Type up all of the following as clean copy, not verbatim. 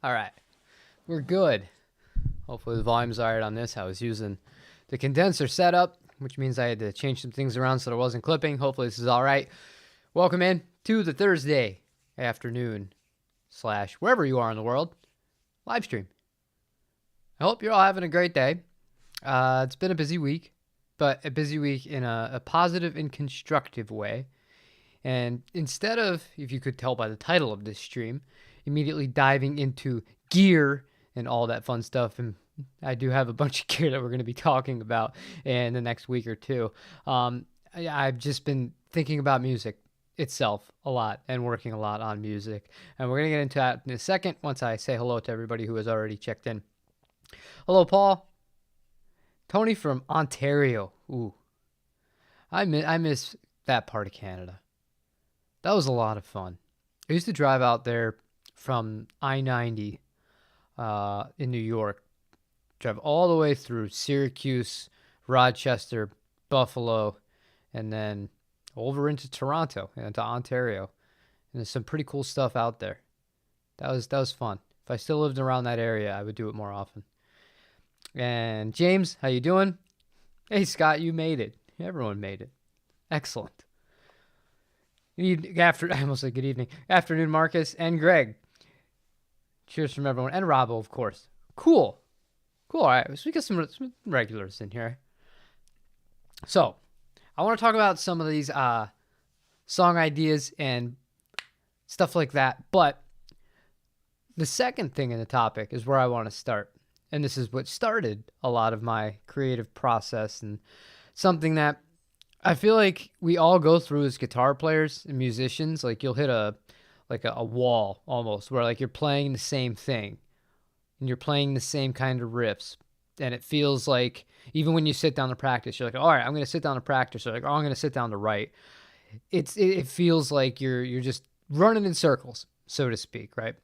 All right, we're good. Hopefully the volume's all right on this. I was using the condenser setup, which means I had to change some things around so that I wasn't clipping. Hopefully this is all right. Welcome in to the Thursday afternoon slash wherever you are in the world live stream. I hope you're all having a great day. It's been a busy week, but a busy week in a positive and constructive way. And instead of, if you could tell by the title of this stream, immediately diving into gear and all that fun stuff, and I do have a bunch of gear that we're going to be talking about in the next week or two. I've just been thinking about music itself a lot and working a lot on music. And we're going to get into that in a second once I say hello to everybody who has already checked in. Hello, Paul. Tony from Ontario. Ooh, I miss that part of Canada. That was a lot of fun. I used to drive out there from I-90 in New York, drive all the way through Syracuse, Rochester, Buffalo, and then over into Toronto and to Ontario. And there's some pretty cool stuff out there. That was fun. If I still lived around that area, I would do it more often. And James, how you doing? Hey Scott, you made it. Everyone made it. Excellent. I almost said good evening. Afternoon, Marcus and Greg. Cheers from everyone. And Robbo, of course. Cool. All right. So we got some regulars in here. So I want to talk about some of these song ideas and stuff like that. But the second thing in the topic is where I want to start. And this is what started a lot of my creative process and something that I feel like we all go through as guitar players and musicians. Like you'll hit a wall almost where like you're playing the same thing and you're playing the same kind of riffs. And it feels like even when you sit down to practice, you're like, all right, I'm going to sit down to practice. Or like, oh, I'm going to sit down to write. It feels like you're just running in circles, so to speak, right?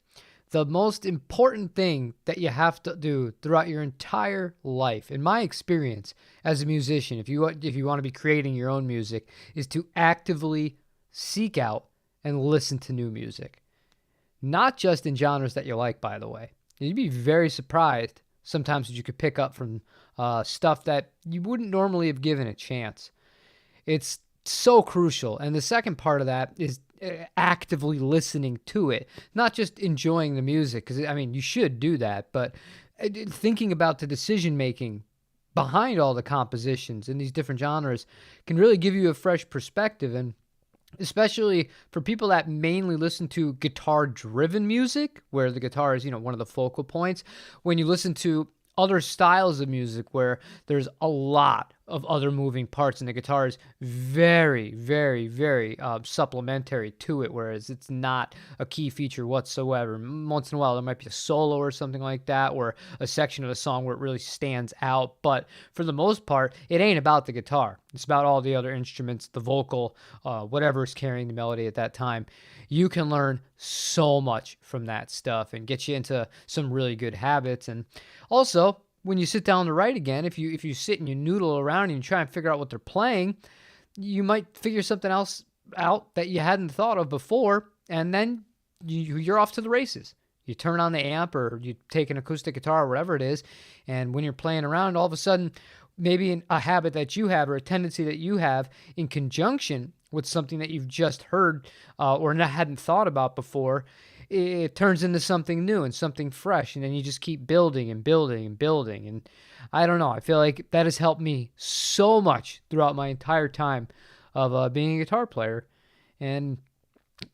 The most important thing that you have to do throughout your entire life, in my experience as a musician, if you want to be creating your own music, is to actively seek out and listen to new music. Not just in genres that you like, by the way. You'd be very surprised sometimes that you could pick up from stuff that you wouldn't normally have given a chance. It's so crucial. And the second part of that is actively listening to it, not just enjoying the music, because I mean you should do that, but thinking about the decision making behind all the compositions in these different genres can really give you a fresh perspective. And especially for people that mainly listen to guitar driven music where the guitar is one of the focal points, when you listen to other styles of music where there's a lot of other moving parts and the guitar is very, very, very supplementary to it, whereas it's not a key feature whatsoever. Once in a while, there might be a solo or something like that, or a section of the song where it really stands out. But for the most part, it ain't about the guitar. It's about all the other instruments, the vocal, whatever is carrying the melody at that time. You can learn so much from that stuff and get you into some really good habits. And also, when you sit down to write again, if you sit and you noodle around and you try and figure out what they're playing, you might figure something else out that you hadn't thought of before, and then you're off to the races. You turn on the amp or you take an acoustic guitar or whatever it is, and when you're playing around, all of a sudden, maybe a habit that you have or a tendency that you have in conjunction with something that you've just heard or hadn't thought about before, it turns into something new and something fresh, and then you just keep building and building and building. And I don't know, I feel like that has helped me so much throughout my entire time of being a guitar player. And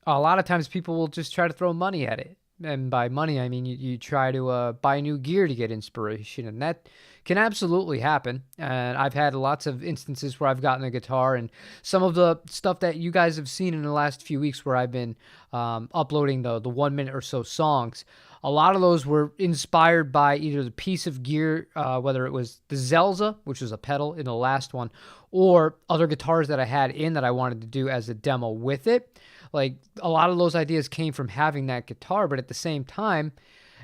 a lot of times people will just try to throw money at it. And by money, I mean you try to buy new gear to get inspiration, and that can absolutely happen. And I've had lots of instances where I've gotten a guitar, and some of the stuff that you guys have seen in the last few weeks where I've been uploading the 1 minute or so songs, a lot of those were inspired by either the piece of gear, whether it was the Zelza, which was a pedal in the last one, or other guitars that I had in that I wanted to do as a demo with it. Like a lot of those ideas came from having that guitar, but at the same time,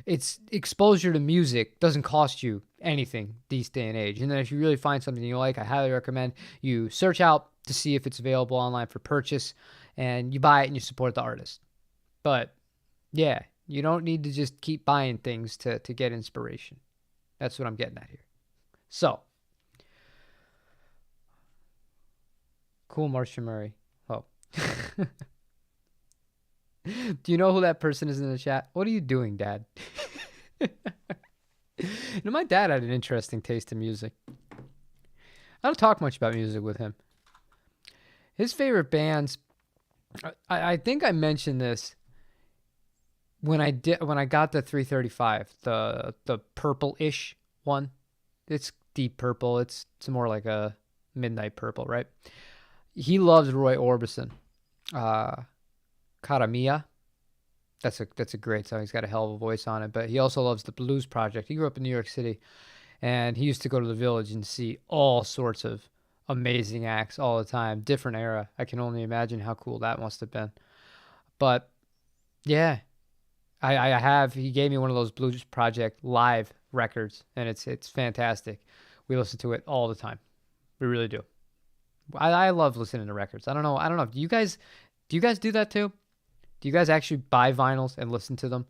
it's exposure to music doesn't cost you anything these day and age. And then if you really find something you like, I highly recommend you search out to see if it's available online for purchase, and you buy it and you support the artist. But yeah, You don't need to just keep buying things to get inspiration. That's what I'm getting at here. So, cool, Marcia Murray. Oh. Do you know who that person is in the chat? What are you doing, Dad? My dad had an interesting taste in music. I don't talk much about music with him. His favorite bands, I think I mentioned this when I got the 335, the purple-ish one. It's deep purple. It's more like a midnight purple, right? He loves Roy Orbison. Karamia. That's a great song. He's got a hell of a voice on it. But he also loves the Blues Project. He grew up in New York City, and he used to go to the Village and see all sorts of amazing acts all the time. Different era. I can only imagine how cool that must have been. But yeah, I have. He gave me one of those Blues Project live records, and it's fantastic. We listen to it all the time. We really do. I love listening to records. I don't know. Do you guys do that too? Do you guys actually buy vinyls and listen to them?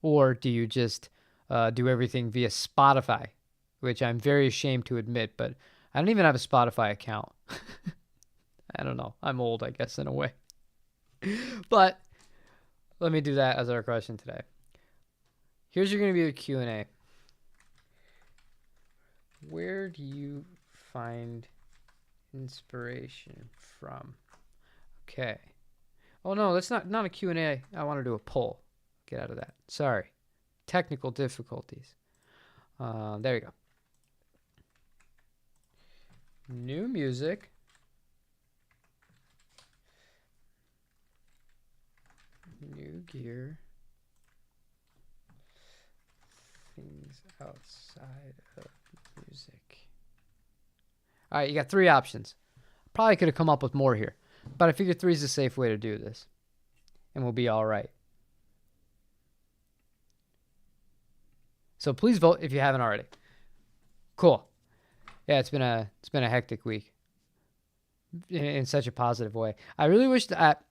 Or do you just do everything via Spotify, which I'm very ashamed to admit, but I don't even have a Spotify account. I don't know. I'm old, I guess, in a way. But let me do that as our question today. Here's going to be a Q&A. Where do you find inspiration from? Okay. Oh, no, that's not a Q&A. I want to do a poll. Get out of that. Sorry. Technical difficulties. There you go. New music. New gear. Things outside of music. All right, you got 3 options. Probably could have come up with more here, but I figured 3 is a safe way to do this, and we'll be all right. So please vote if you haven't already. Cool. Yeah, it's been a hectic week in such a positive way. I really wish that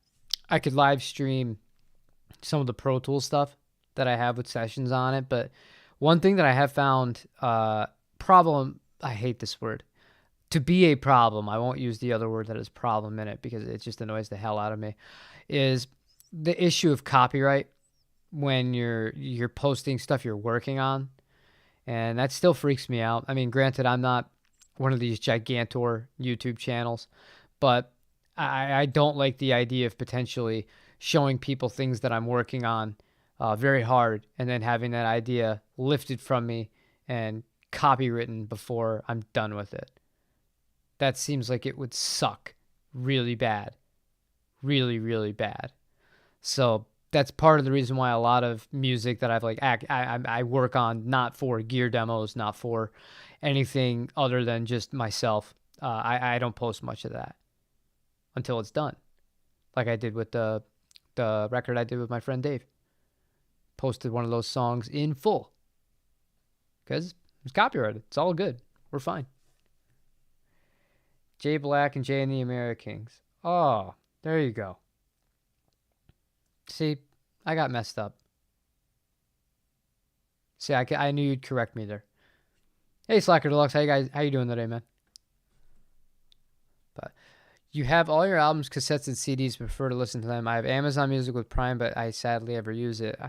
I could live stream some of the Pro Tools stuff that I have with sessions on it, but one thing that I have found problem, I hate this word, to be a problem, I won't use the other word that is problem in it because it just annoys the hell out of me, is the issue of copyright when you're posting stuff you're working on. And that still freaks me out. I mean, granted, I'm not one of these gigantor YouTube channels, but I don't like the idea of potentially showing people things that I'm working on very hard and then having that idea lifted from me and copywritten before I'm done with it. That seems like it would suck really bad. Really, really bad. So that's part of the reason why a lot of music that I've I work on, not for gear demos, not for anything other than just myself. I don't post much of that until it's done. Like I did with the record I did with my friend Dave. Posted one of those songs in full because it's copyrighted. It's all good. We're fine. Jay Black and Jay and the Americans. Oh, there you go. See, I got messed up. See, I knew you'd correct me there. Hey, Slacker Deluxe, how you doing today, man? But you have all your albums, cassettes, and CDs. Prefer to listen to them. I have Amazon Music with Prime, but I sadly ever use it.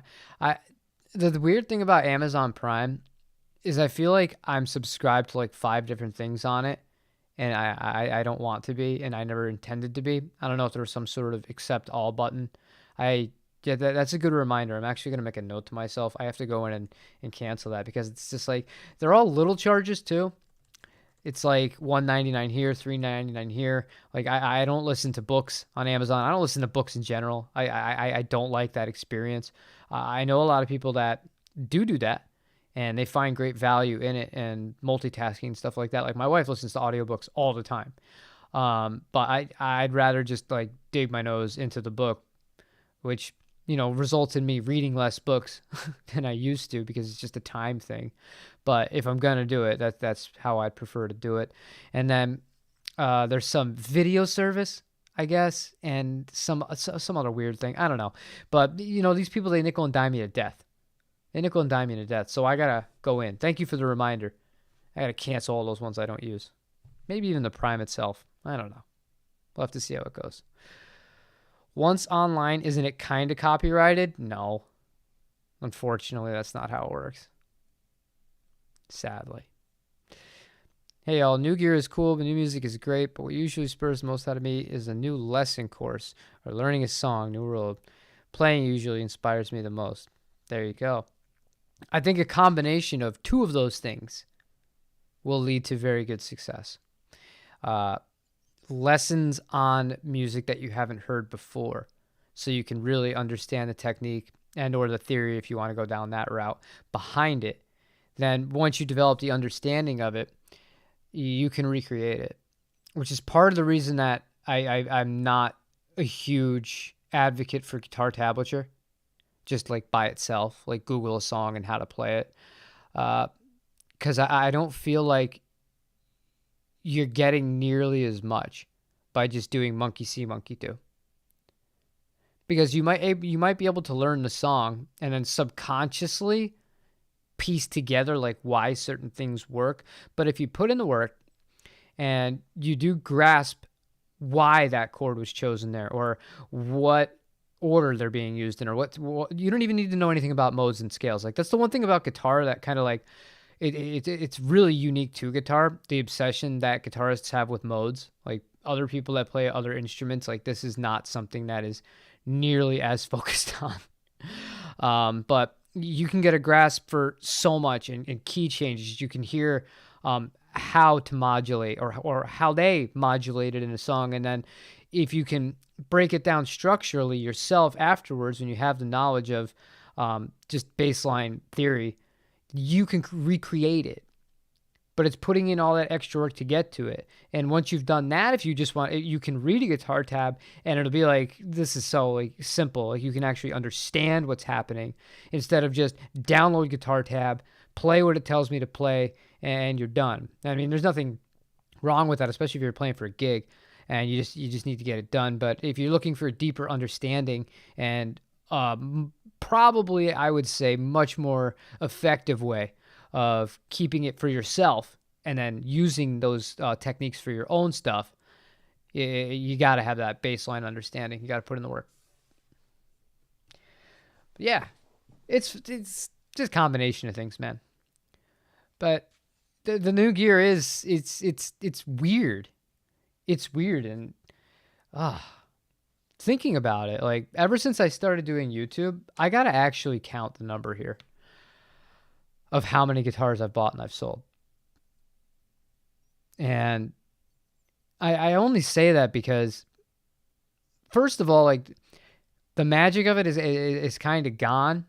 The weird thing about Amazon Prime is I feel like I'm subscribed to like 5 different things on it, and I don't want to be, and I never intended to be. I don't know if there was some sort of accept all button. That's a good reminder. I'm actually going to make a note to myself. I have to go in and cancel that because it's just like, they're all little charges too. It's like $1.99 here, $3.99 here. Like I don't listen to books on Amazon. I don't listen to books in general. I don't like that experience. I know a lot of people that do that, and they find great value in it and multitasking and stuff like that. Like my wife listens to audiobooks all the time. But I'd rather just like dig my nose into the book, which, results in me reading less books than I used to because it's just a time thing. But if I'm going to do it, that's how I'd prefer to do it. And then there's some video service. I guess, and some other weird thing. I don't know. But, these people, they nickel and dime me to death. They nickel and dime me to death. So I got to go in. Thank you for the reminder. I got to cancel all those ones I don't use. Maybe even the Prime itself. I don't know. We'll have to see how it goes. Once online, isn't it kind of copyrighted? No. Unfortunately, that's not how it works. Sadly. Hey y'all, new gear is cool, but new music is great, but what usually spurs most out of me is a new lesson course or learning a song, new rule. Playing usually inspires me the most. There you go. I think a combination of two of those things will lead to very good success. Lessons on music that you haven't heard before, so you can really understand the technique and or the theory, if you want to go down that route, behind it. Then once you develop the understanding of it, you can recreate it, which is part of the reason that I'm not a huge advocate for guitar tablature, just like by itself, like Google a song and how to play it. Because I don't feel like you're getting nearly as much by just doing monkey see, monkey do. Because you might be able to learn the song and then subconsciously piece together like why certain things work. But if you put in the work and you do grasp why that chord was chosen there, or what order they're being used in, or what you don't even need to know anything about modes and scales. Like that's the one thing about guitar that kind of like it's really unique to guitar, the obsession that guitarists have with modes. Like other people that play other instruments, like this is not something that is nearly as focused on. But you can get a grasp for so much in key changes. You can hear how to modulate or how they modulate it in a song. And then if you can break it down structurally yourself afterwards, when you have the knowledge of just baseline theory, you can recreate it. But it's putting in all that extra work to get to it. And once you've done that, if you just want, you can read a guitar tab and it'll be like, this is so like simple. Like you can actually understand what's happening instead of just download guitar tab, play what it tells me to play, and you're done. I mean, there's nothing wrong with that, especially if you're playing for a gig and you just need to get it done. But if you're looking for a deeper understanding and probably, I would say, much more effective way of keeping it for yourself and then using those techniques for your own stuff, you got to have that baseline understanding. You got to put in the work. But yeah, it's just a combination of things, man. But the new gear is it's weird. It's weird, and thinking about it, like ever since I started doing YouTube, I got to actually count the number here of how many guitars I've bought and I've sold. And I only say that because, first of all, like the magic of it is kind of gone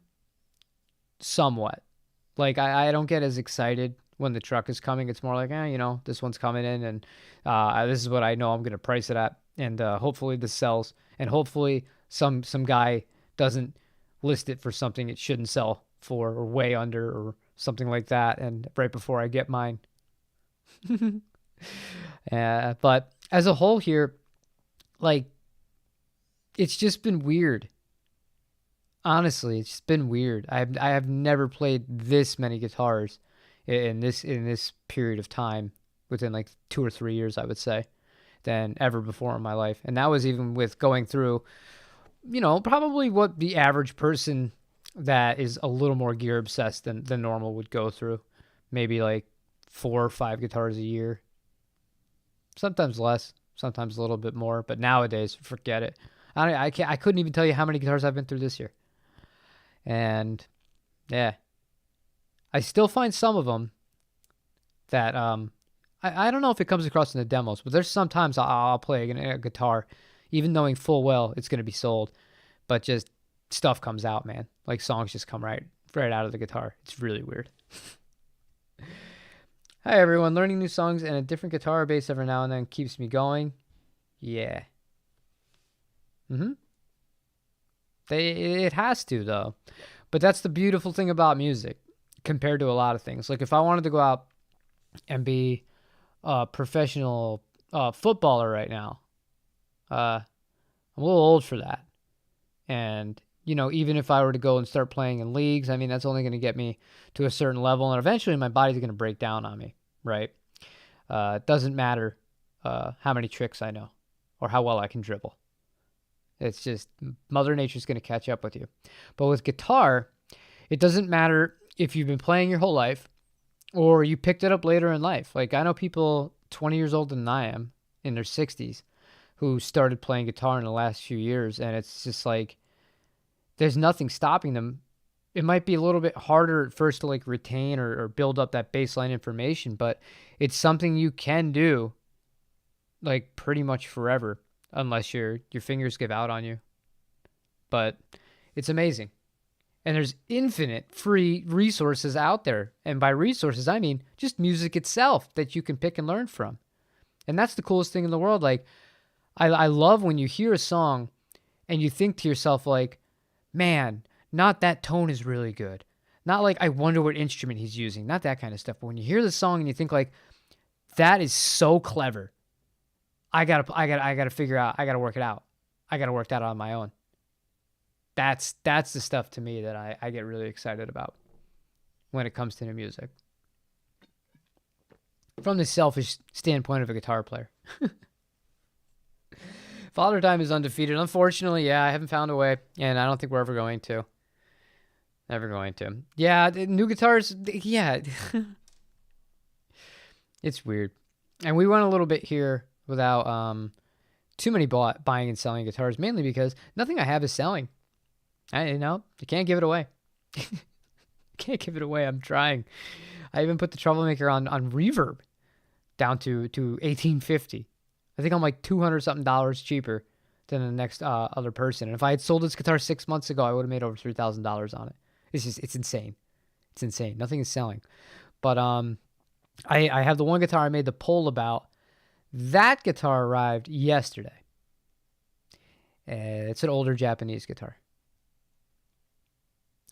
somewhat. Like I don't get as excited when the truck is coming. It's more like, this one's coming in and this is what I know I'm going to price it at. And hopefully this sells. And hopefully some guy doesn't list it for something it shouldn't sell for, or way under, or something like that, and right before I get mine. But as a whole here, like, it's just been weird. Honestly, it's just been weird. I have never played this many guitars in this period of time, within like 2 or 3 years, I would say, than ever before in my life. And that was even with going through, probably what the average person that is a little more gear obsessed than normal would go through. Maybe like 4 or 5 guitars a year. Sometimes less, sometimes a little bit more. But nowadays, forget it. I couldn't even tell you how many guitars I've been through this year. And yeah, I still find some of them that I don't know if it comes across in the demos, but there's sometimes I'll play a guitar, even knowing full well it's going to be sold, but just stuff comes out, man. Like songs just come right out of the guitar. It's really weird. Hi everyone, learning new songs and a different guitar bass every now and then keeps me going. Yeah. It has to, though. But that's the beautiful thing about music compared to a lot of things. Like if I wanted to go out and be a professional footballer right now, I'm a little old for that. And, even if I were to go and start playing in leagues, I mean, that's only going to get me to a certain level. And eventually my body's going to break down on me, right? It doesn't matter how many tricks I know or how well I can dribble. It's just Mother Nature's going to catch up with you. But with guitar, it doesn't matter if you've been playing your whole life or you picked it up later in life. Like, I know people 20 years older than I am in their 60s who started playing guitar in the last few years, and it's just like there's nothing stopping them. It might be a little bit harder at first to like retain or build up that baseline information, but it's something you can do like pretty much forever unless your fingers give out on you. But it's amazing. And there's infinite free resources out there. And by resources, I mean just music itself that you can pick and learn from. And that's the coolest thing in the world. Like, I love when you hear a song and you think to yourself, like, man, not that tone is really good. Not like, I wonder what instrument he's using. Not that kind of stuff. But when you hear the song and you think, like, that is so clever. I gotta figure out. I gotta work it out. I gotta work that out on my own. That's the stuff to me that I get really excited about when it comes to new music. From the selfish standpoint of a guitar player. Father Time is undefeated. Unfortunately, yeah, I haven't found a way, and I don't think we're ever going to. Never going to. Yeah, the new guitars, yeah. It's weird. And we went a little bit here without too many buying and selling guitars, mainly because nothing I have is selling. You can't give it away. Can't give it away. I'm trying. I even put the Troublemaker on Reverb down to $1,850. I think I'm like $200 something cheaper than the next other person. And if I had sold this guitar 6 months ago, I would have made over $3,000 on it. It's insane. It's insane. Nothing is selling. But I have the one guitar I made the poll about. That guitar arrived yesterday. It's an older Japanese guitar.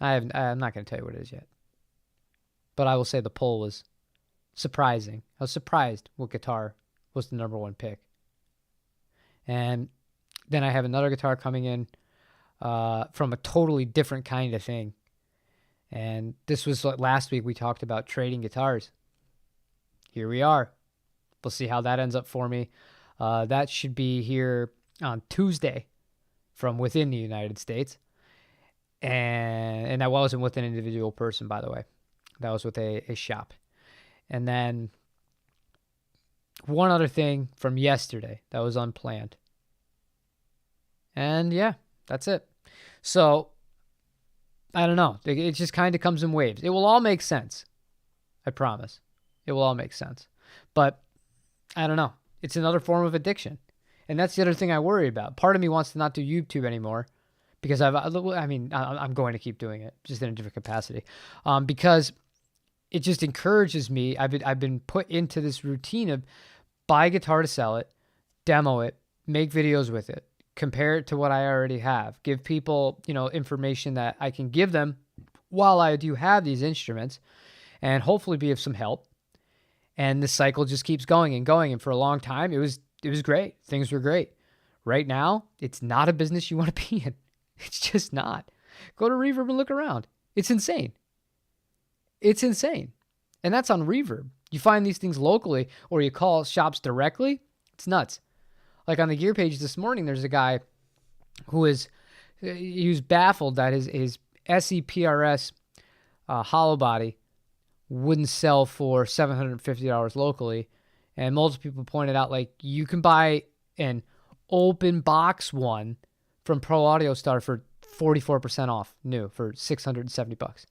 I'm not going to tell you what it is yet. But I will say the poll was surprising. I was surprised what guitar was the number one pick. And then I have another guitar coming in from a totally different kind of thing. And this was like last week we talked about trading guitars. Here we are. We'll see how that ends up for me. That should be here on Tuesday from within the United States. And that wasn't with an individual person, by the way. That was with a shop. And then one other thing from yesterday that was unplanned. And yeah, that's it. So, I don't know. It just kind of comes in waves. It will all make sense. I promise. It will all make sense. But, I don't know. It's another form of addiction. And that's the other thing I worry about. Part of me wants to not do YouTube anymore because I'm going to keep doing it, just in a different capacity. Because it just encourages me. I've been put into this routine of buy a guitar to sell it, demo it, make videos with it, compare it to what I already have, give people, information that I can give them while I do have these instruments, and hopefully be of some help. And the cycle just keeps going and going. And for a long time, it was great. Things were great. Right now, it's not a business you want to be in. It's just not. Go to Reverb and look around. It's insane. It's insane. And that's on Reverb. You find these things locally or you call shops directly. It's nuts. Like on the gear page this morning, there's a guy who was baffled that his SEPRS hollow body wouldn't sell for $750 locally. And multiple people pointed out, like, you can buy an open box one from Pro Audio Star for 44% off new for $670.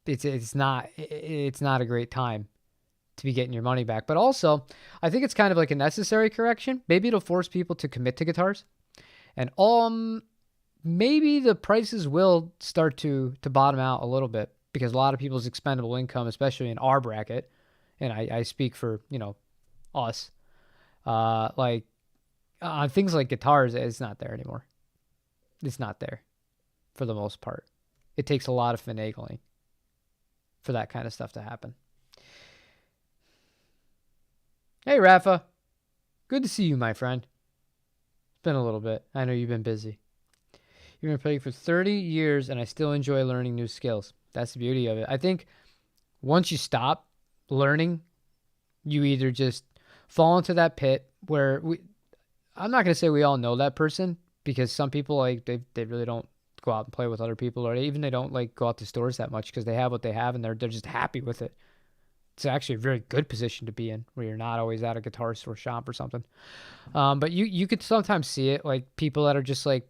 It's not a great time to be getting your money back. But also, I think it's kind of like a necessary correction. Maybe it'll force people to commit to guitars. And maybe the prices will start to bottom out a little bit because a lot of people's expendable income, especially in our bracket, and I speak for, us, like on things like guitars, it's not there anymore. It's not there for the most part. It takes a lot of finagling for that kind of stuff to happen. Hey, Rafa. Good to see you, my friend. It's been a little bit. I know you've been busy. You've been playing for 30 years, and I still enjoy learning new skills. That's the beauty of it. I think once you stop learning, you either just fall into that pit where I'm not going to say we all know that person, because some people, like, they really don't go out and play with other people, or even they don't like go out to stores that much because they have what they have and they're just happy with it. It's actually a very good position to be in, where you're not always at a guitar store shop or something. But you could sometimes see it, like people that are just like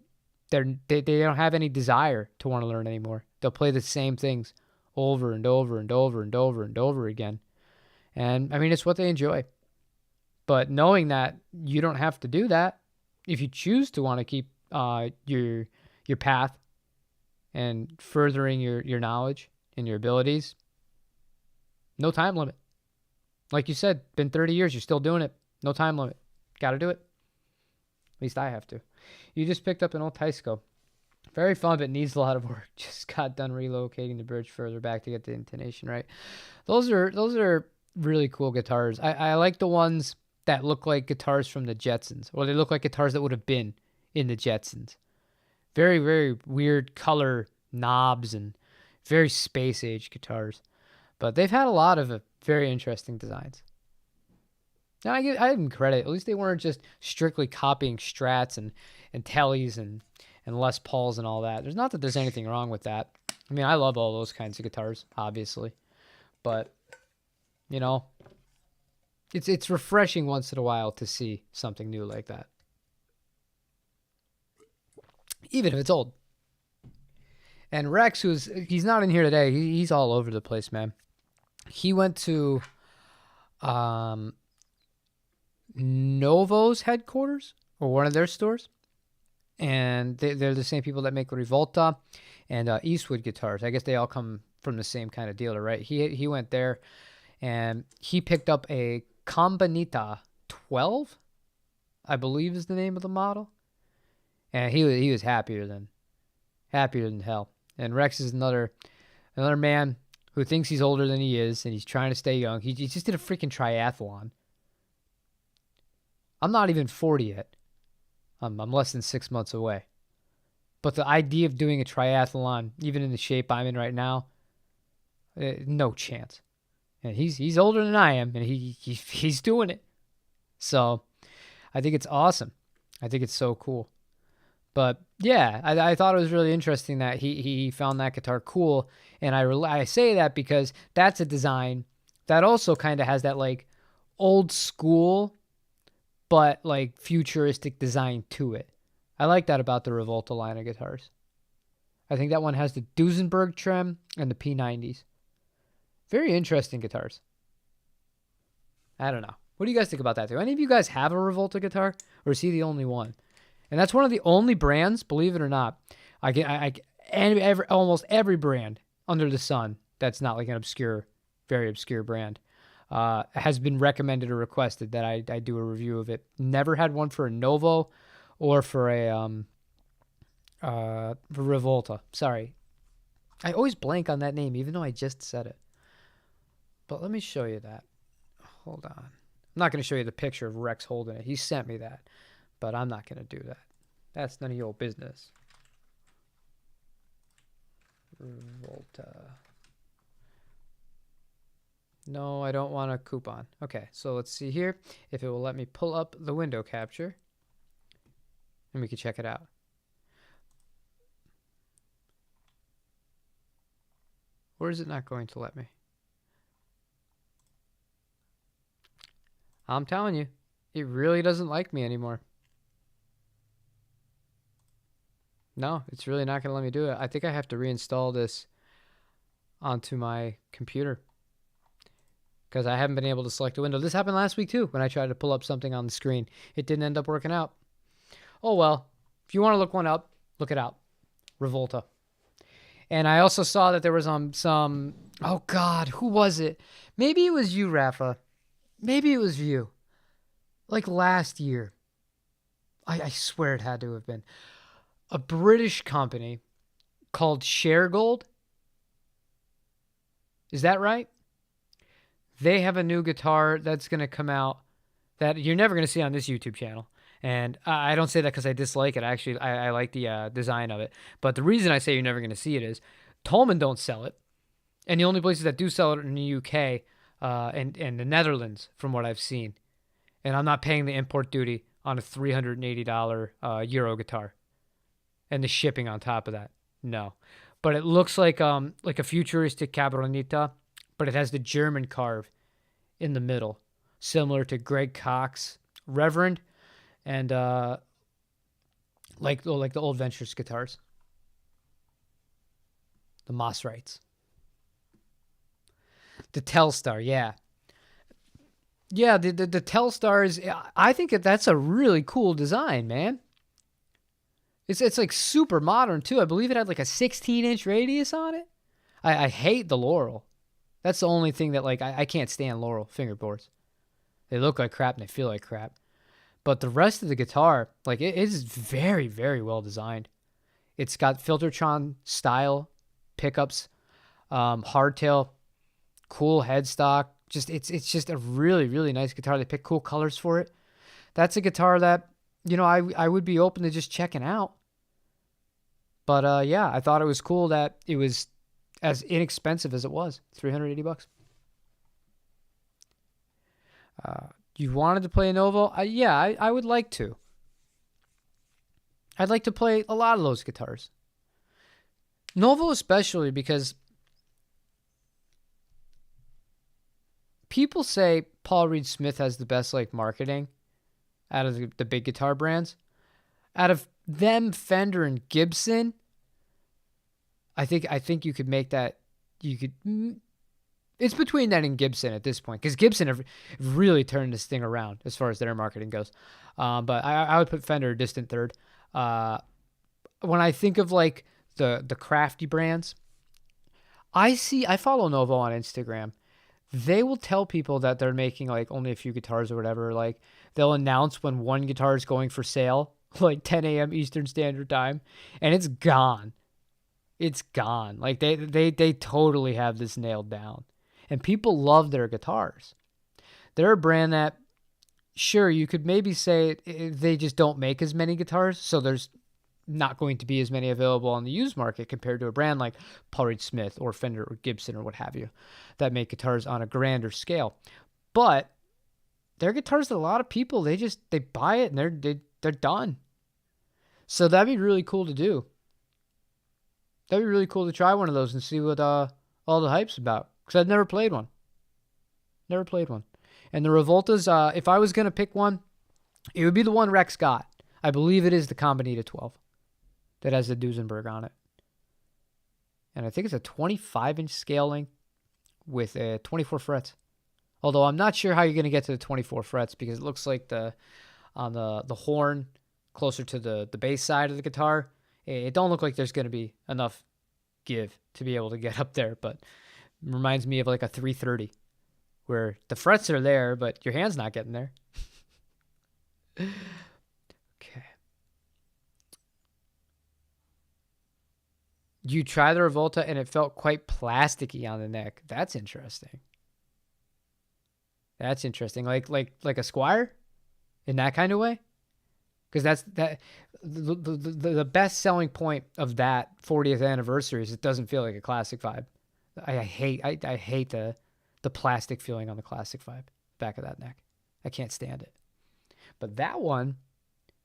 they don't have any desire to want to learn anymore. They'll play the same things over and over and over and over and over again. And I mean, it's what they enjoy. But knowing that you don't have to do that, if you choose to want to keep your path and furthering your knowledge and your abilities, no time limit. Like you said, been 30 years, you're still doing it. No time limit. Got to do it. At least I have to. You just picked up an old Tysco. Very fun, but needs a lot of work. Just got done relocating the bridge further back to get the intonation right. Those are really cool guitars. I like the ones that look like guitars from the Jetsons, or they look like guitars that would have been in the Jetsons. Very, very weird color knobs and very space age guitars. But they've had a lot of very interesting designs. Now I give them credit. At least they weren't just strictly copying Strats and Tellys and Les Pauls and all that. There's not that there's anything wrong with that. I mean, I love all those kinds of guitars, obviously. But, you know, it's refreshing once in a while to see something new like that. Even if it's old. And Rex, he's not in here today. He's all over the place, man. He went to Novo's headquarters, or one of their stores, and they're the same people that make Rivolta and Eastwood guitars. I guess they all come from the same kind of dealer, right? He went there, and he picked up a Combinita 12, I believe is the name of the model, and he was happier than hell. And Rex is another man who thinks he's older than he is, and he's trying to stay young. He just did a freaking triathlon. I'm not even 40 yet. I'm less than 6 months away. But the idea of doing a triathlon, even in the shape I'm in right now, no chance. And he's older than I am, and he's doing it. So I think it's awesome. I think it's so cool. But yeah, I thought it was really interesting that he found that guitar cool. And I say that because that's a design that also kind of has that like old school but like futuristic design to it. I like that about the Rivolta line of guitars. I think that one has the Duesenberg trim and the P90s. Very interesting guitars. I don't know. What do you guys think about that? Do any of you guys have a Rivolta guitar, or is he the only one? And that's one of the only brands, believe it or not. Almost every brand under the sun that's not like an obscure, very obscure brand has been recommended or requested that I do a review of it. Never had one for a Novo or for a Rivolta. Sorry. I always blank on that name, even though I just said it. But let me show you that. Hold on. I'm not going to show you the picture of Rex holding it. He sent me that, but I'm not going to do that. That's none of your business. Rivolta. No, I don't want a coupon. Okay, so let's see here if it will let me pull up the window capture, and we can check it out. Or is it not going to let me? I'm telling you, it really doesn't like me anymore. No, it's really not going to let me do it. I think I have to reinstall this onto my computer because I haven't been able to select a window. This happened last week too when I tried to pull up something on the screen. It didn't end up working out. Oh well, if you want to look one up, look it out. Rivolta. And I also saw that there was some, oh God, who was it? Maybe it was you, Rafa. Maybe it was you. Like last year. I swear it had to have been. A British company called Sharegold. Is that right? They have a new guitar that's going to come out that you're never going to see on this YouTube channel. And I don't say that because I dislike it. Actually, I like the design of it. But the reason I say you're never going to see it is Tolman don't sell it. And the only places that do sell it are in the UK and the Netherlands, from what I've seen. And I'm not paying the import duty on a $380 Euro guitar and the shipping on top of that. No. But it looks like a futuristic Cabronita, but it has the German carve in the middle, similar to Greg Cox Reverend and like the old Ventures guitars, the Mossrights, the Telstar, yeah. Yeah, the Telstars, I think that's a really cool design, man. It's like super modern too. I believe it had like a 16-inch radius on it. I hate the Laurel. That's the only thing that like I can't stand Laurel fingerboards. They look like crap and they feel like crap. But the rest of the guitar, like it is very, very well designed. It's got Filtertron style pickups, hardtail, cool headstock. It's just a really, really nice guitar. They pick cool colors for it. That's a guitar that, I would be open to just checking out. But yeah, I thought it was cool that it was as inexpensive as it was, $380. You wanted to play a Novo? Yeah, I would like to. I'd like to play a lot of those guitars. Novo especially because people say Paul Reed Smith has the best like marketing out of the big guitar brands. Out of them, Fender and Gibson, I think you could make that. You could. It's between that and Gibson at this point, because Gibson have really turned this thing around as far as their marketing goes. But I would put Fender a distant third. When I think of like the crafty brands, I follow Novo on Instagram. They will tell people that they're making like only a few guitars or whatever. Like they'll announce when one guitar is going for sale, like 10 a.m. Eastern Standard Time, and it's gone. It's gone. Like they totally have this nailed down. And people love their guitars. They're a brand that, sure, you could maybe say they just don't make as many guitars, so there's not going to be as many available on the used market compared to a brand like Paul Reed Smith or Fender or Gibson or what have you that make guitars on a grander scale. But they're guitars that a lot of people, they buy it and they're done. So that'd be really cool to do. That'd be really cool to try one of those and see what all the hype's about. Because I've never played one. Never played one. And the Revoltas, if I was going to pick one, it would be the one Rex got. I believe it is the Combinita 12 that has the Duesenberg on it. And I think it's a 25-inch scale length with 24 frets. Although I'm not sure how you're going to get to the 24 frets because it looks like on the horn closer to the bass side of the guitar, it don't look like there's going to be enough give to be able to get up there. But it reminds me of like a 330 where the frets are there, but your hand's not getting there. Okay. You try the Revolta and it felt quite plasticky on the neck. That's interesting. That's interesting. Like a Squire in that kind of way? Because the best selling point of that 40th anniversary is it doesn't feel like a classic vibe. I hate the plastic feeling on the classic vibe back of that neck. I can't stand it. But that one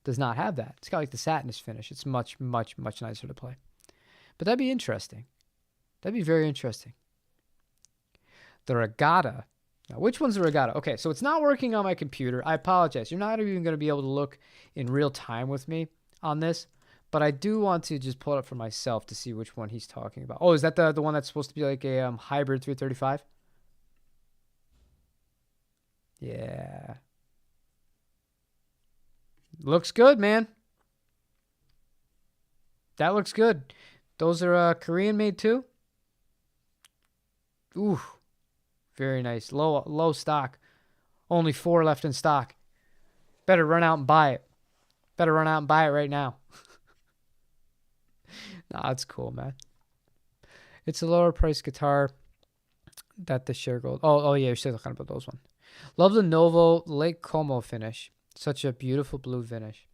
does not have that. It's got like the satinous finish. It's much, much, much nicer to play. But that'd be interesting. That'd be very interesting. The Regatta. Now, which one's the Regatta? Okay, so it's not working on my computer. I apologize. You're not even going to be able to look in real time with me on this. But I do want to just pull it up for myself to see which one he's talking about. Oh, is that the one that's supposed to be like a hybrid 335? Yeah. Looks good, man. That looks good. Those are Korean made too. Ooh. Very nice. Low stock. Only 4 left in stock. Better run out and buy it. Better run out and buy it right now. Nah, that's cool, man. It's a lower price guitar that the share gold. Oh yeah, you're still talking about those ones. Love the Novo Lake Como finish. Such a beautiful blue finish.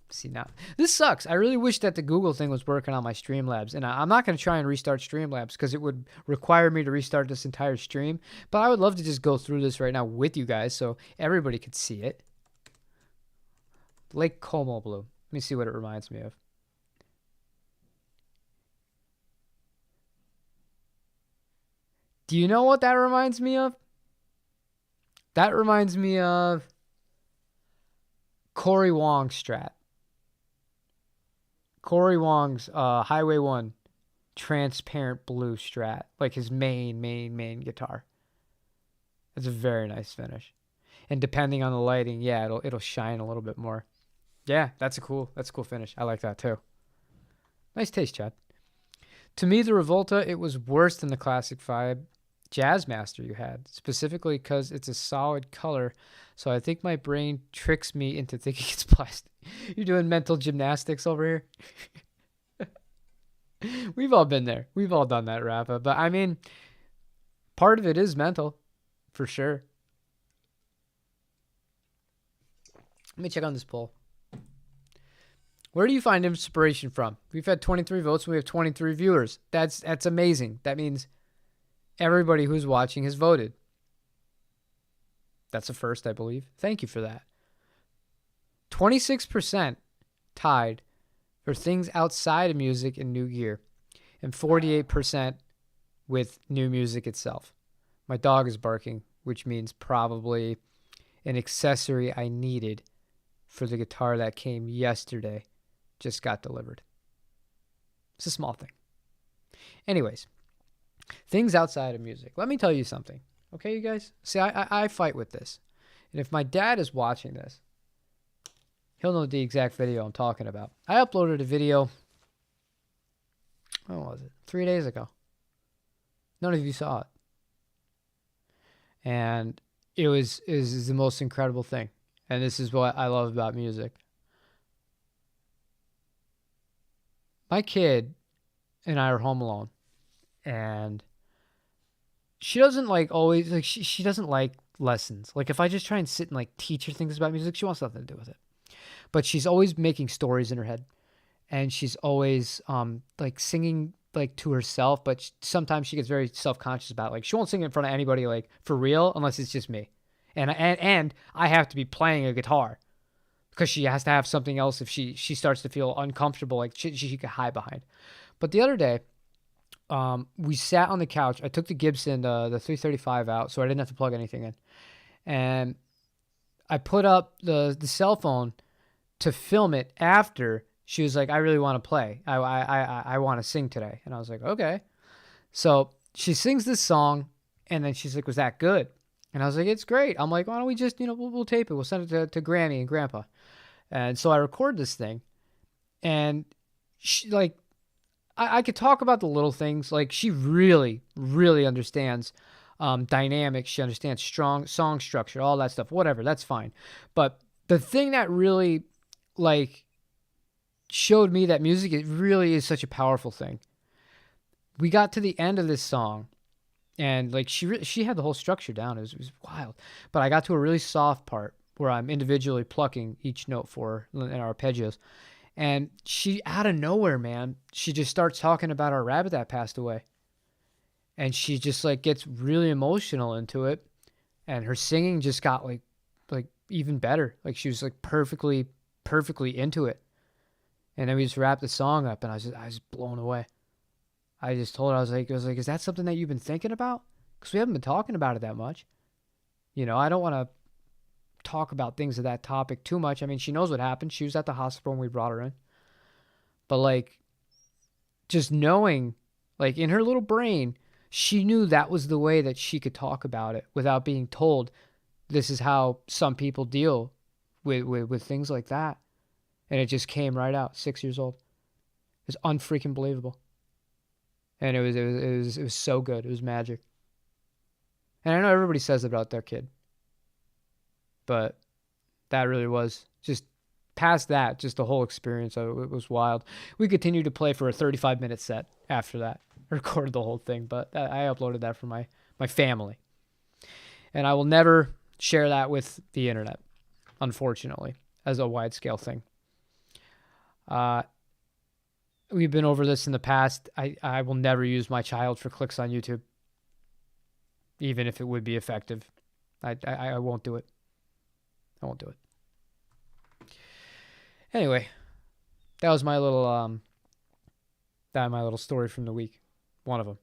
See now, this sucks. I really wish that the Google thing was working on my Streamlabs, and I'm not going to try and restart Streamlabs because it would require me to restart this entire stream. But I would love to just go through this right now with you guys so everybody could see it. Lake Como blue. Let me see what it reminds me of. Do you know what that reminds me of? That reminds me of Corey Wong's Strat. Corey Wong's Highway 1 transparent blue Strat. Like his main guitar. It's a very nice finish. And depending on the lighting, yeah, it'll shine a little bit more. Yeah, that's a cool finish. I like that too. Nice taste, Chad. To me, the Revolta, it was worse than the Classic Vibe Jazzmaster you had, specifically because it's a solid color. So I think my brain tricks me into thinking it's plastic. You're doing mental gymnastics over here. We've all been there. We've all done that, Rafa. But I mean, part of it is mental, for sure. Let me check on this poll. Where do you find inspiration from? We've had 23 votes and we have 23 viewers. That's amazing. That means everybody who's watching has voted. That's a first, I believe. Thank you for that. 26% tied for things outside of music and new gear, and 48% with new music itself. My dog is barking, which means probably an accessory I needed for the guitar that came yesterday just got delivered. It's a small thing. Anyways, things outside of music. Let me tell you something. Okay, you guys? See, I fight with this. And if my dad is watching this, he'll know the exact video I'm talking about. I uploaded a video, when was it? 3 days ago. None of you saw it. And it was the most incredible thing. And this is what I love about music. My kid and I are home alone. And she doesn't like always, like she doesn't like lessons. Like if I just try and sit and like teach her things about music, she wants nothing to do with it. But she's always making stories in her head. And she's always like singing like to herself, but sometimes she gets very self-conscious about it. Like she won't sing in front of anybody like for real unless it's just me. And I have to be playing a guitar because she has to have something else if she starts to feel uncomfortable, like she could hide behind. But the other day, we sat on the couch. I took the Gibson, the 335 out, so I didn't have to plug anything in. And I put up the cell phone to film it after she was like, I really want to play. I want to sing today. And I was like, okay. So she sings this song, and then she's like, was that good? And I was like, it's great. I'm like, why don't we just, we'll tape it. We'll send it to Grammy and Grandpa. And so I record this thing. And she, like, I could talk about the little things. Like, she really, really understands dynamics. She understands strong song structure, all that stuff. Whatever, that's fine. But the thing that really, like, showed me that music, it really is such a powerful thing. We got to the end of this song. And like she had the whole structure down. It was wild. But I got to a really soft part where I'm individually plucking each note for her in arpeggios. And she, out of nowhere, man, she just starts talking about our rabbit that passed away. And she just like gets really emotional into it. And her singing just got like even better. Like she was like perfectly into it. And then we just wrapped the song up and I was blown away. I just told her, I was like, is that something that you've been thinking about? Because we haven't been talking about it that much. I don't want to talk about things of that topic too much. I mean, she knows what happened. She was at the hospital when we brought her in. But like, just knowing, like in her little brain, she knew that was the way that she could talk about it without being told this is how some people deal with things like that. And it just came right out, 6 years old. It was unfreaking believable. And it was so good. It was magic. And I know everybody says about their kid. But that really was just past that, just the whole experience of it was wild. We continued to play for a 35-minute set after that. I recorded the whole thing, but I uploaded that for my family. And I will never share that with the internet, unfortunately, as a wide-scale thing. We've been over this in the past. I will never use my child for clicks on YouTube, even if it would be effective. I won't do it. I won't do it. Anyway, that was my little story from the week. One of them.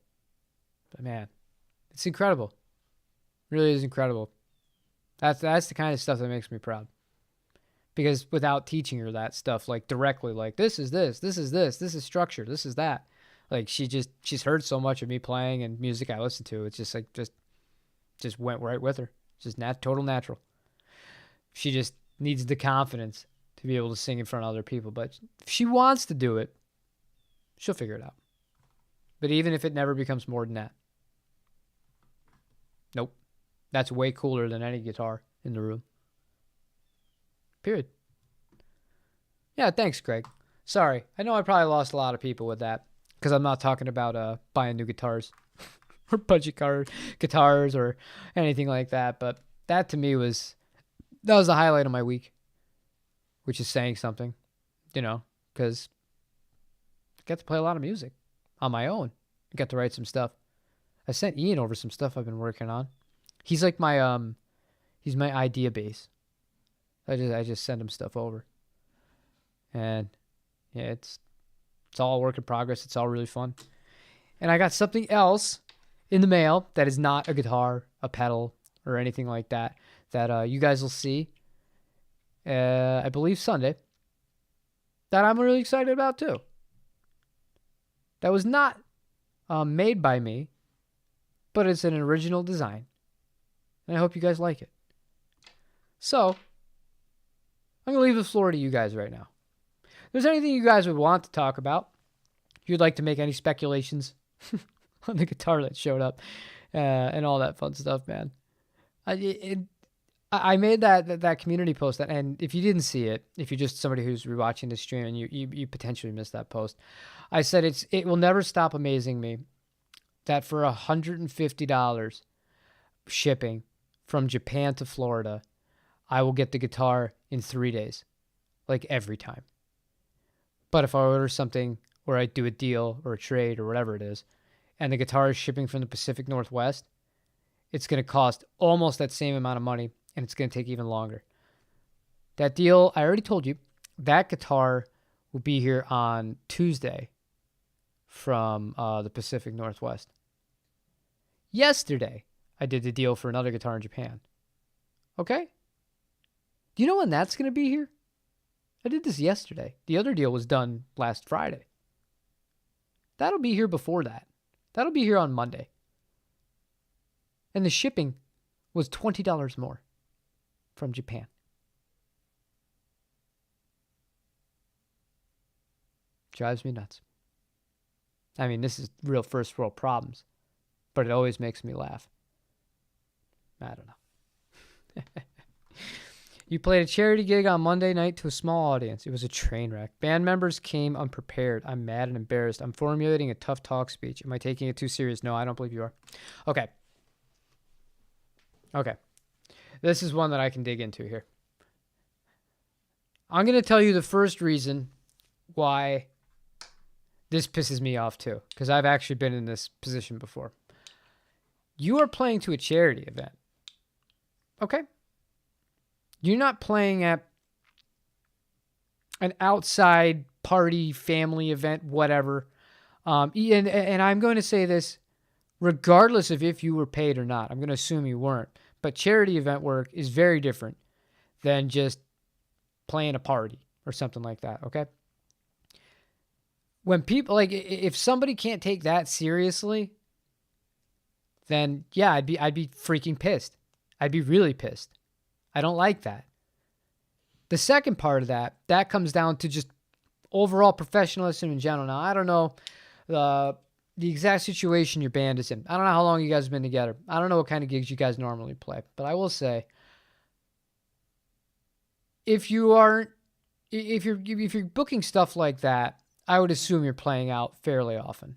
But man, it's incredible. Really is incredible. That's the kind of stuff that makes me proud. Because without teaching her that stuff, like directly, like this is this is structure, this is that. Like she's heard so much of me playing and music I listen to. It's just like just went right with her. Just total natural. She just needs the confidence to be able to sing in front of other people. But if she wants to do it, she'll figure it out. But even if it never becomes more than that, nope. That's way cooler than any guitar in the room. Period. Yeah, thanks, Greg. Sorry. I know I probably lost a lot of people with that because I'm not talking about buying new guitars or budget guitars or anything like that. But that to me was the highlight of my week, which is saying something, because I got to play a lot of music on my own. I got to write some stuff. I sent Ian over some stuff I've been working on. He's like he's my idea base. I just send him stuff over. And yeah, it's all work in progress. It's all really fun. And I got something else in the mail that is not a guitar, a pedal, or anything like that you guys will see, I believe Sunday, that I'm really excited about too. That was not made by me, but it's an original design. And I hope you guys like it. So, I'm going to leave the floor to you guys right now. If there's anything you guys would want to talk about, if you'd like to make any speculations on the guitar that showed up and all that fun stuff, man. I made that community post, and if you didn't see it, if you're just somebody who's rewatching the stream and you potentially missed that post, I said it will never stop amazing me that for $150 shipping from Japan to Florida, I will get the guitar in 3 days, like every time. But if I order something or I do a deal or a trade or whatever it is, and the guitar is shipping from the Pacific Northwest, it's going to cost almost that same amount of money, and it's going to take even longer. That deal, I already told you, that guitar will be here on Tuesday from the Pacific Northwest. Yesterday, I did the deal for another guitar in Japan. Okay? Do you know when that's going to be here? I did this yesterday. The other deal was done last Friday. That'll be here before that. That'll be here on Monday. And the shipping was $20 more from Japan. Drives me nuts. I mean, this is real first world problems, but it always makes me laugh. I don't know. You played a charity gig on Monday night to a small audience. It was a train wreck. Band members came unprepared. I'm mad and embarrassed. I'm formulating a tough talk speech. Am I taking it too serious? No, I don't believe you are. Okay. This is one that I can dig into here. I'm going to tell you the first reason why this pisses me off too, because I've actually been in this position before. You are playing to a charity event. Okay? You're not playing at an outside party, family event, whatever. And I'm going to say this regardless of if you were paid or not. I'm going to assume you weren't. But charity event work is very different than just playing a party or something like that, okay? When people, like, if somebody can't take that seriously, then yeah, I'd be freaking pissed. I'd be really pissed. I don't like that. The second part of that comes down to just overall professionalism in general. Now, I don't know the exact situation your band is in. I don't know how long you guys have been together. I don't know what kind of gigs you guys normally play. But I will say, if you're booking stuff like that, I would assume you're playing out fairly often.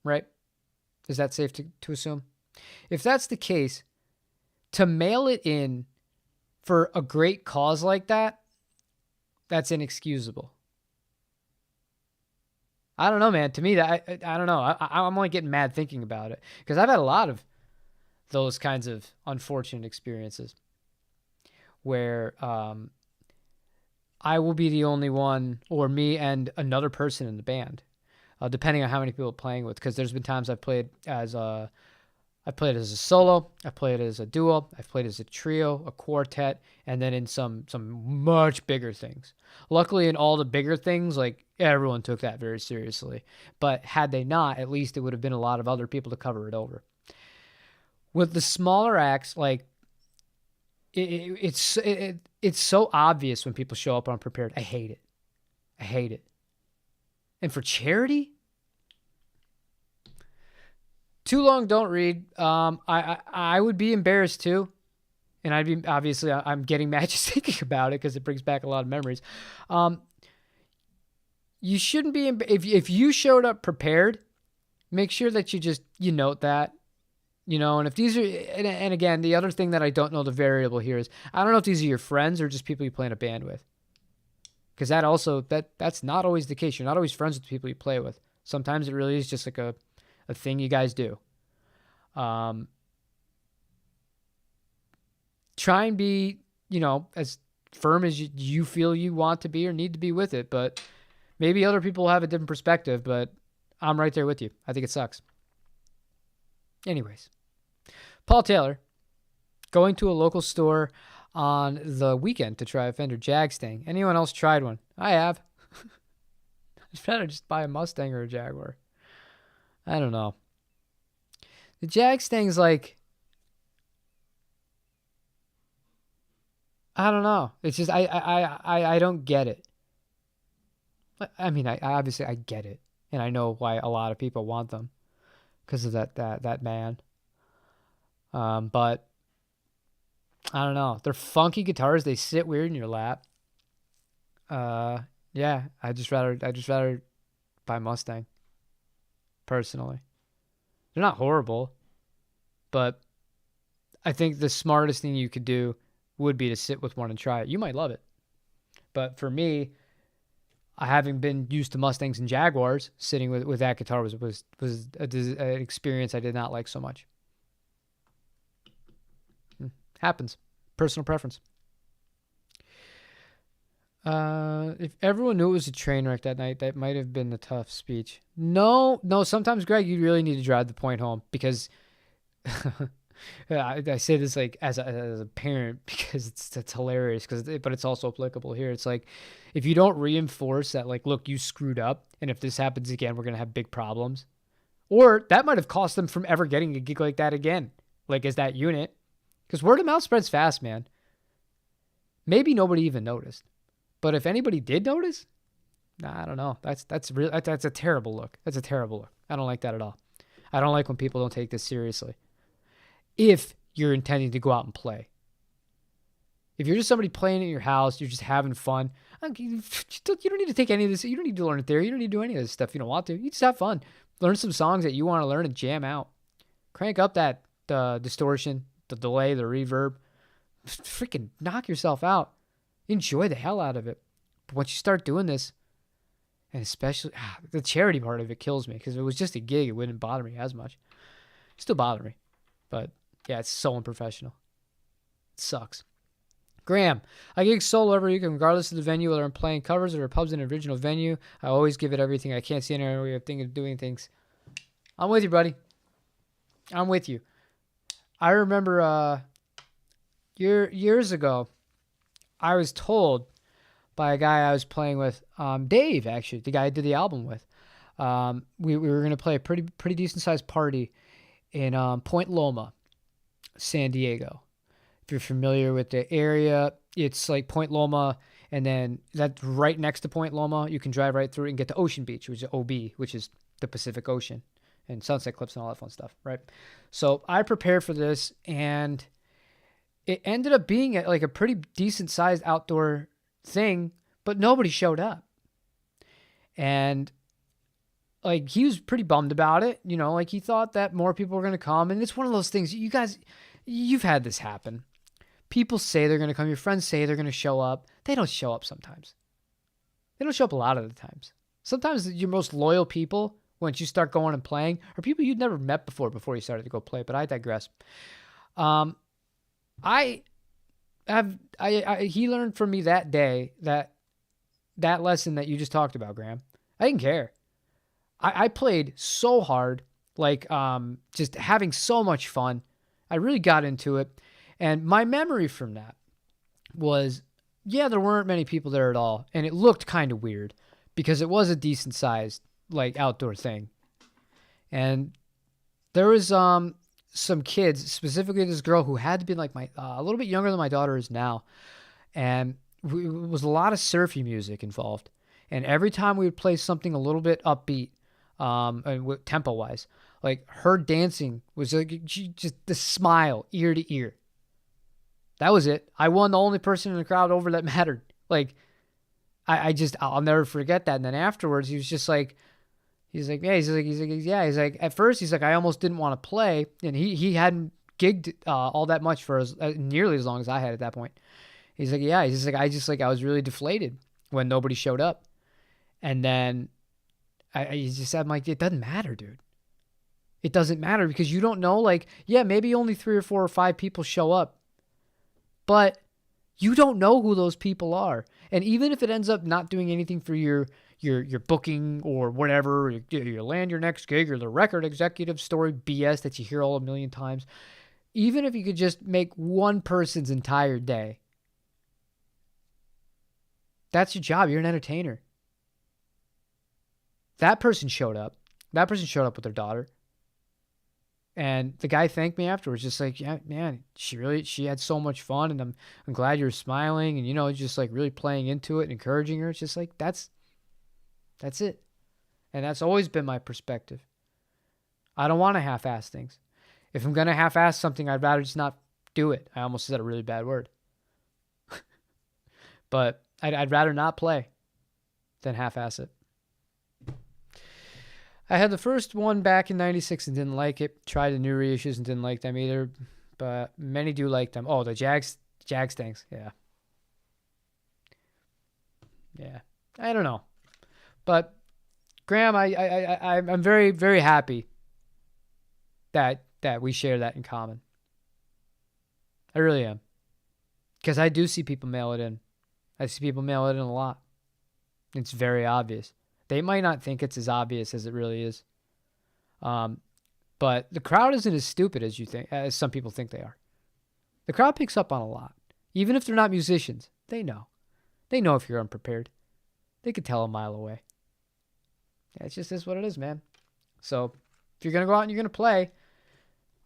Right? Is that safe to assume? If that's the case, To mail it in for a great cause like that, that's inexcusable. I don't know, man. To me, that I don't know. I'm only getting mad thinking about it because I've had a lot of those kinds of unfortunate experiences where I will be the only one, or me and another person in the band, depending on how many people I'm playing with. Because there's been times I've played as a solo, I've played as a duo, I've played as a trio, a quartet, and then in some much bigger things. Luckily, in all the bigger things, like everyone took that very seriously. But had they not, at least it would have been a lot of other people to cover it over. With the smaller acts, like it's so obvious when people show up unprepared. I hate it. I hate it. And for charity, too long, don't read. I would be embarrassed too, and I'd be obviously I'm getting mad just thinking about it because it brings back a lot of memories. You shouldn't be if you showed up prepared. Make sure that you note that, and if these are and again the other thing that I don't know the variable here is I don't know if these are your friends or just people you play in a band with, because that's not always the case. You're not always friends with the people you play with. Sometimes it really is just like a thing you guys do. Try and be, as firm as you feel you want to be or need to be with it. But maybe other people have a different perspective, but I'm right there with you. I think it sucks. Anyways, Paul Taylor going to a local store on the weekend to try a Fender Jagstang. Anyone else tried one? I have. I'd better just buy a Mustang or a Jaguar. I don't know. The Jagstang's like, I don't know. It's just I don't get it. I mean, I obviously I get it, and I know why a lot of people want them because of that man. But I don't know. They're funky guitars. They sit weird in your lap. Yeah. I just rather buy Mustang. Personally, they're not horrible, but I think the smartest thing you could do would be to sit with one and try it. You might love it, but for me, having been used to Mustangs and Jaguars, sitting with that guitar was an experience I did not like so much. Happens. Personal preference. If everyone knew it was a train wreck that night, that might have been a tough speech. No. Sometimes, Greg, you really need to drive the point home because I say this like as a parent because it's hilarious but it's also applicable here. It's like if you don't reinforce that, like, look, you screwed up, and if this happens again, we're gonna have big problems, or that might have cost them from ever getting a gig like that again, like as that unit, because word of mouth spreads fast, man. Maybe nobody even noticed. But if anybody did notice, I don't know. That's a terrible look. That's a terrible look. I don't like that at all. I don't like when people don't take this seriously. If you're intending to go out and play. If you're just somebody playing at your house, you're just having fun, you don't need to take any of this. You don't need to learn a theory. You don't need to do any of this stuff. You don't want to. You just have fun. Learn some songs that you want to learn and jam out. Crank up that distortion, the delay, the reverb. Freaking knock yourself out. Enjoy the hell out of it. But once you start doing this, and especially the charity part of it kills me, because if it was just a gig, it wouldn't bother me as much. Still bother me. But yeah, it's so unprofessional. It sucks. Graham, I gig solo every week, regardless of the venue, whether I'm playing covers or pubs in an original venue. I always give it everything. I can't see any other way of thinking of doing things. I'm with you, buddy. I'm with you. I remember years ago, I was told by a guy I was playing with, Dave, actually, the guy I did the album with. We were going to play a pretty decent sized party in Point Loma, San Diego. If you're familiar with the area, it's like Point Loma, and then that's right next to Point Loma. You can drive right through it and get to Ocean Beach, which is OB, which is the Pacific Ocean, and Sunset Cliffs and all that fun stuff, right? So I prepared for this, and it ended up being like a pretty decent sized outdoor thing, but nobody showed up. And like, he was pretty bummed about it, like he thought that more people were going to come. And it's one of those things, you guys, You've had this happen. People say they're going to come. Your friends say they're going to show up. They don't show up sometimes. They don't show up a lot of the times. Sometimes your most loyal people, once you start going and playing, are people you'd never met before you started to go play. But I digress. I he learned from me that day that lesson that you just talked about, Graham. I didn't care. I played so hard, like just having so much fun. I really got into it. And my memory from that was, yeah, there weren't many people there at all. And it looked kind of weird because it was a decent sized, like, outdoor thing. And there was some kids, specifically this girl who had to be like a little bit younger than my daughter is now. And it was a lot of surfy music involved. And every time we would play something a little bit upbeat, and tempo wise, like her dancing was like just the smile ear to ear. That was it. I won the only person in the crowd over that mattered. Like, I'll never forget that. And then afterwards, he was just like, he's like, at first he's like, I almost didn't want to play. And he hadn't gigged all that much for nearly as long as I had at that point. He's like, yeah, he's just like, I was really deflated when nobody showed up. And then he just said, I'm like, it doesn't matter, dude. It doesn't matter because you don't know, like, yeah, maybe only 3 or 4 or 5 people show up. But you don't know who those people are. And even if it ends up not doing anything for your booking or whatever, you land your next gig or the record executive story BS that you hear all a million times, even if you could just make one person's entire day, that's your job. You're an entertainer. That person showed up. That person showed up with their daughter. And the guy thanked me afterwards, just like, yeah, man, she had so much fun, and I'm glad you're smiling, and just like really playing into it and encouraging her. It's just like that's it. And that's always been my perspective. I don't want to half-ass things. If I'm gonna half-ass something, I'd rather just not do it. I almost said a really bad word. But I'd rather not play than half-ass it. I had the first one back in 96 and didn't like it. Tried the new reissues and didn't like them either. But many do like them. Oh, the Jag Stanks. Yeah. Yeah. I don't know. But Graham, I'm very, very happy that we share that in common. I really am. Because I do see people mail it in. I see people mail it in a lot. It's very obvious. They might not think it's as obvious as it really is. But the crowd isn't as stupid as as some people think they are. The crowd picks up on a lot. Even if they're not musicians, they know. They know if you're unprepared. They could tell a mile away. Yeah, it's just this what it is, man. So if you're going to go out and you're going to play,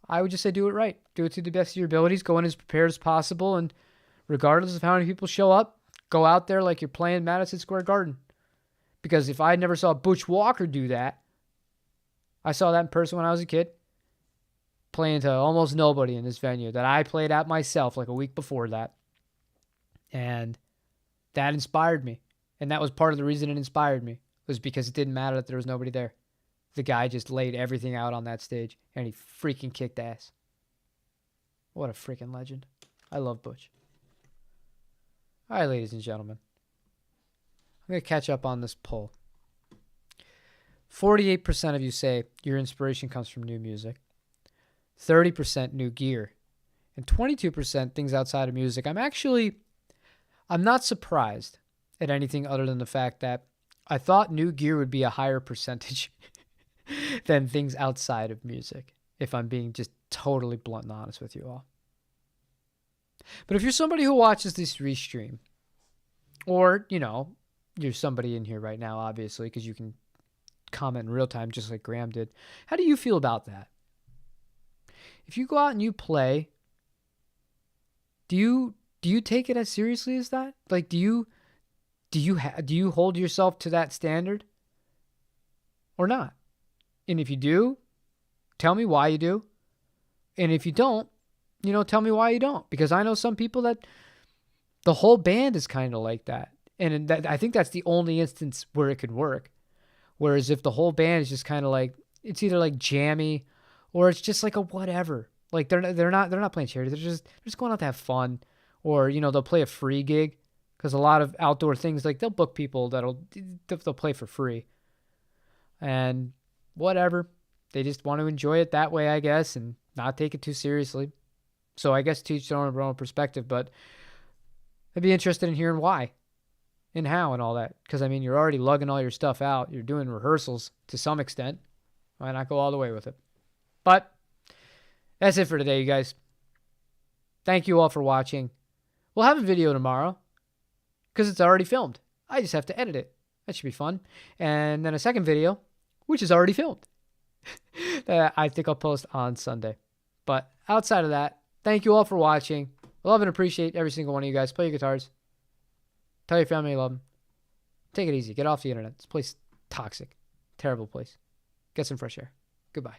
I would just say do it right. Do it to the best of your abilities. Go in as prepared as possible. And regardless of how many people show up, go out there like you're playing Madison Square Garden. Because if I never saw Butch Walker do that, I saw that in person when I was a kid, playing to almost nobody in this venue that I played at myself like a week before that. And that inspired me. And that was part of the reason it inspired me, was because it didn't matter that there was nobody there. The guy just laid everything out on that stage, and he freaking kicked ass. What a freaking legend. I love Butch. All right, ladies and gentlemen. I'm going to catch up on this poll. 48% of you say your inspiration comes from new music. 30% new gear. And 22% things outside of music. I'm not surprised at anything other than the fact that I thought new gear would be a higher percentage than things outside of music, if I'm being just totally blunt and honest with you all. But if you're somebody who watches this restream, or, you're somebody in here right now, obviously, because you can comment in real time just like Graham did. How do you feel about that? If you go out and you play, do you take it as seriously as that? Like, do you hold yourself to that standard or not? And if you do, tell me why you do. And if you don't, tell me why you don't. Because I know some people that the whole band is kind of like that. And I think that's the only instance where it could work. Whereas if the whole band is just kind of like, it's either like jammy or it's just like a whatever. Like they're not playing charity. They're just going out to have fun, or they'll play a free gig, because a lot of outdoor things, like they'll book people they'll play for free, and whatever. They just want to enjoy it that way, I guess, and not take it too seriously. So I guess teach their own perspective, but I'd be interested in hearing why and how and all that. Because, I mean, you're already lugging all your stuff out. You're doing rehearsals to some extent. Why not go all the way with it? But that's it for today, you guys. Thank you all for watching. We'll have a video tomorrow because it's already filmed. I just have to edit it. That should be fun. And then a second video, which is already filmed, that I think I'll post on Sunday. But outside of that, thank you all for watching. I love and appreciate every single one of you guys. Play your guitars. Tell your family you love them. Take it easy. Get off the internet. This place is toxic. Terrible place. Get some fresh air. Goodbye.